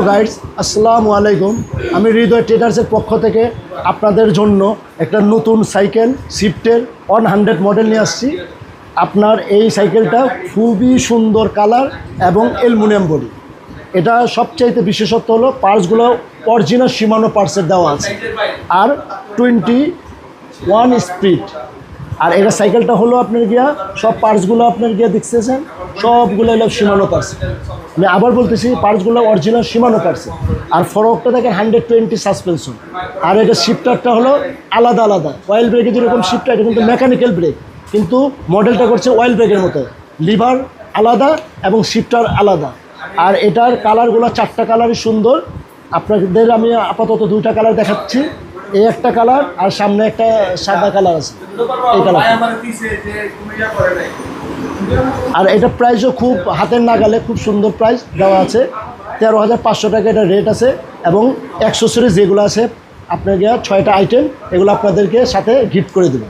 Guys আসসালামু আলাইকুম। আমি হৃদয় ট্রেডার্সের পক্ষ থেকে আপনাদের জন্য একটা নতুন সাইকেল শিফটের 100 মডেল নিয়ে আসছি। আপনার এই সাইকেলটা খুবই সুন্দর কালার এবং অ্যালুমিনিয়াম বডি। এটা সবচাইতে বিশেষত্ব হলো পার্টসগুলো অরিজিনাল শিমানো পার্টসের দেওয়া আছে আর 21 স্পিড। আর এটা সাইকেলটা হলো আপনার গিয়া সব পার্টসগুলো আপনার গিয়া দেখতেছেন সবগুলো হলো শিমানো পার্টস। আমি আবার বলতেছি পার্টসগুলো অরিজিনাল শিমানো পার্টস। আর ফরকটা দেখেন 120 সাসপেনশন। আর এটা শিফটারটা হলো আলাদা আলাদা। অয়েল ব্রেকে যেরকম শিফটার, এটা কিন্তু মেকানিক্যাল ব্রেক, কিন্তু মডেলটা করছে অয়েল ব্রেকের মতো। লিভার আলাদা এবং শিফটার আলাদা। আর এটার কালারগুলো 4টা কালারই সুন্দর। আপনাদের আমি আপাতত 2টা কালার দেখাচ্ছি। এই একটা কালার আর সামনে একটা সাদা কালার আছে, এই কালার। আর এটা প্রাইসও খুব হাতের নাগালে, খুব সুন্দর প্রাইস দেওয়া আছে। 13,500 টাকা এটা রেট আছে। এবং অ্যাক্সেসরিজ যেগুলো আছে আপনার 6টা আইটেম, এগুলো আপনাদেরকে সাথে গিফট করে দেবো।